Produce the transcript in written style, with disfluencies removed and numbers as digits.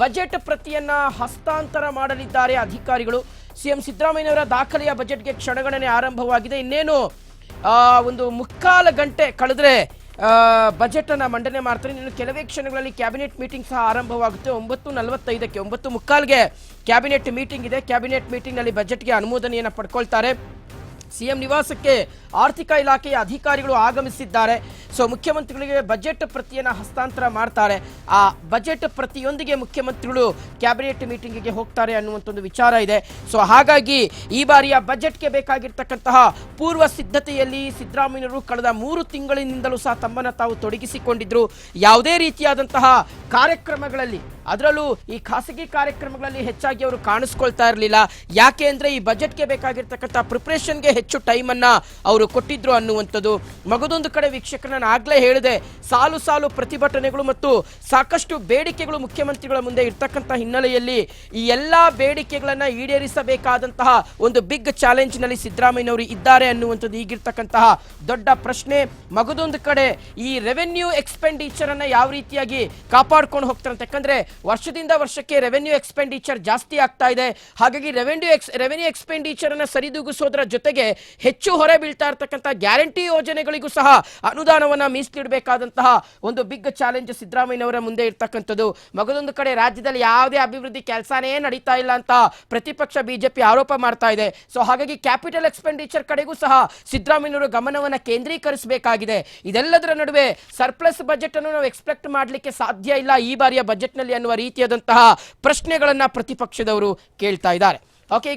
Budget ಪ್ರತಿಯನ್ನ ಹಸ್ತಾಂತರ ಮಾಡಲಿದ್ದಾರೆ ಅಧಿಕಾರಿಗಳು. ಸಿಎಂ ಸಿದ್ದರಾಮಯ್ಯನವರ ದಾಖಲೆಯ ಬಜೆಟ್ಗೆ ಕ್ಷಣಗಣನೆ ಆರಂಭವಾಗಿದೆ. ಇನ್ನೇನು ಒಂದು ಮುಕ್ಕಾಲು ಗಂಟೆ ಕಳೆದ್ರೆ ಬಜೆಟ್ ಅನ್ನ ಮಂಡನೆ ಮಾಡ್ತಾರೆ. ಇನ್ನು ಕೆಲವೇ ಕ್ಷಣಗಳಲ್ಲಿ ಕ್ಯಾಬಿನೆಟ್ ಮೀಟಿಂಗ್ ಸಹ ಆರಂಭವಾಗುತ್ತೆ. 9:45ಕ್ಕೆ 9:45ಗೆ ಕ್ಯಾಬಿನೆಟ್ ಮೀಟಿಂಗ್ ಇದೆ. ಕ್ಯಾಬಿನೆಟ್ ಮೀಟಿಂಗ್ ನಲ್ಲಿ ಬಜೆಟ್ಗೆ ಅನುಮೋದನೆಯನ್ನು ಪಡ್ಕೊಳ್ತಾರೆ. ಸಿಎಂ ನಿವಾಸಕ್ಕೆ ಆರ್ಥಿಕ ಇಲಾಖೆಯ ಅಧಿಕಾರಿಗಳು ಆಗಮಿಸಿದ್ದಾರೆ. ಸೊ ಮುಖ್ಯಮಂತ್ರಿಗಳಿಗೆ ಬಜೆಟ್ ಪ್ರತಿಯನ್ನು ಹಸ್ತಾಂತರ ಮಾಡ್ತಾರೆ. ಆ ಬಜೆಟ್ ಪ್ರತಿಯೊಂದಿಗೆ ಮುಖ್ಯಮಂತ್ರಿಗಳು ಕ್ಯಾಬಿನೆಟ್ ಮೀಟಿಂಗಿಗೆ ಹೋಗ್ತಾರೆ ಅನ್ನುವಂಥ ಒಂದು ವಿಚಾರ ಇದೆ. ಸೊ ಹಾಗಾಗಿ ಈ ಬಾರಿಯ ಬಜೆಟ್ಗೆ ಬೇಕಾಗಿರ್ತಕ್ಕಂತಹ ಪೂರ್ವ ಸಿದ್ಧತೆಯಲ್ಲಿ ಸಿದ್ದರಾಮಯ್ಯನವರು ಕಳೆದ 3 ತಿಂಗಳಿನಿಂದಲೂ ಸಹ ತಮ್ಮನ್ನು ತಾವು ತೊಡಗಿಸಿಕೊಂಡಿದ್ರು. ಯಾವುದೇ ರೀತಿಯಾದಂತಹ ಕಾರ್ಯಕ್ರಮಗಳಲ್ಲಿ, ಅದರಲ್ಲೂ ಈ ಖಾಸಗಿ ಕಾರ್ಯಕ್ರಮಗಳಲ್ಲಿ ಹೆಚ್ಚಾಗಿ ಅವರು ಕಾಣಿಸ್ಕೊಳ್ತಾ ಇರಲಿಲ್ಲ. ಯಾಕೆ ಅಂದ್ರೆ ಈ ಬಜೆಟ್ಗೆ ಬೇಕಾಗಿರ್ತಕ್ಕಂಥ ಪ್ರಿಪರೇಷನ್ಗೆ ಹೆಚ್ಚು ಟೈಮನ್ನ ಅವರು ಕೊಟ್ಟಿದ್ರು ಅನ್ನುವಂಥದ್ದು. ಮಗದೊಂದು ಕಡೆ ವೀಕ್ಷಕರ, ನಾನು ಆಗ್ಲೇ ಹೇಳಿದೆ, ಸಾಲು ಸಾಲು ಪ್ರತಿಭಟನೆಗಳು ಮತ್ತು ಸಾಕಷ್ಟು ಬೇಡಿಕೆಗಳು ಮುಖ್ಯಮಂತ್ರಿಗಳ ಮುಂದೆ ಇರ್ತಕ್ಕಂಥ ಹಿನ್ನೆಲೆಯಲ್ಲಿ ಈ ಎಲ್ಲಾ ಬೇಡಿಕೆಗಳನ್ನ ಈಡೇರಿಸಬೇಕಾದಂತಹ ಒಂದು ಬಿಗ್ ಚಾಲೆಂಜ್ ನಲ್ಲಿ ಸಿದ್ದರಾಮಯ್ಯನವರು ಇದ್ದಾರೆ ಅನ್ನುವಂಥದ್ದು ಈಗಿರ್ತಕ್ಕಂತಹ ದೊಡ್ಡ ಪ್ರಶ್ನೆ. ಮಗದೊಂದು ಕಡೆ ಈ ರೆವೆನ್ಯೂ ಎಕ್ಸ್ಪೆಂಡಿಚರ್ ಅನ್ನ ಯಾವ ರೀತಿಯಾಗಿ ಕಾಪಾಡ್ಕೊಂಡು ಹೋಗ್ತಾರೆ, ಯಾಕಂದ್ರೆ ವರ್ಷದಿಂದ ವರ್ಷಕ್ಕೆ ರೆವೆನ್ಯೂ ಎಕ್ಸ್ಪೆಂಡಿಚರ್ ಜಾಸ್ತಿ ಆಗ್ತಾ ಇದೆ. ಹಾಗಾಗಿ ರೆವೆನ್ಯೂ ಎಕ್ಸ್ಪೆಂಡಿಚರ್ ಅನ್ನ ಸರಿದೂಗಿಸೋದ್ರ ಜೊತೆಗೆ ಹೆಚ್ಚು ಹೊರೆ ಬೀಳ್ತಾ ಇರತಕ್ಕಂಥ ಗ್ಯಾರಂಟಿ ಯೋಜನೆಗಳಿಗೂ ಸಹ ಅನುದಾನವನ್ನ ಮೀಸಲಿಡಬೇಕಾದಂತಹ ಒಂದು ಬಿಗ್ ಚಾಲೆಂಜ್ ಸಿದ್ದರಾಮಯ್ಯನವರ ಮುಂದೆ ಇರ್ತಕ್ಕಂಥದ್ದು. ಮಗದೊಂದು ಕಡೆ ರಾಜ್ಯದಲ್ಲಿ ಯಾವುದೇ ಅಭಿವೃದ್ಧಿ ಕೆಲಸನೇ ನಡೀತಾ ಇಲ್ಲ ಅಂತ ಪ್ರತಿಪಕ್ಷ ಬಿಜೆಪಿ ಆರೋಪ ಮಾಡ್ತಾ ಇದೆ. ಸೊ ಹಾಗಾಗಿ ಕ್ಯಾಪಿಟಲ್ ಎಕ್ಸ್ಪೆಂಡಿಚರ್ ಕಡೆಗೂ ಸಹ ಸಿದ್ದರಾಮಯ್ಯನವರು ಗಮನವನ್ನ ಕೇಂದ್ರೀಕರಿಸಬೇಕಾಗಿದೆ. ಇದೆಲ್ಲದರ ನಡುವೆ ಸರ್ಪ್ಲಸ್ ಬಜೆಟ್ ಅನ್ನು ನಾವು ಎಕ್ಸ್ಪೆಕ್ಟ್ ಮಾಡಲಿಕ್ಕೆ ಸಾಧ್ಯ ಇಲ್ಲ ಈ ಬಾರಿಯ ಬಜೆಟ್ ನಲ್ಲಿ ಅನ್ನುವ ರೀತಿಯಾದಂತಹ ಪ್ರಶ್ನೆಗಳನ್ನ ಪ್ರತಿಪಕ್ಷದವರು ಕೇಳ್ತಾ ಇದ್ದಾರೆ. ಓಕೆ.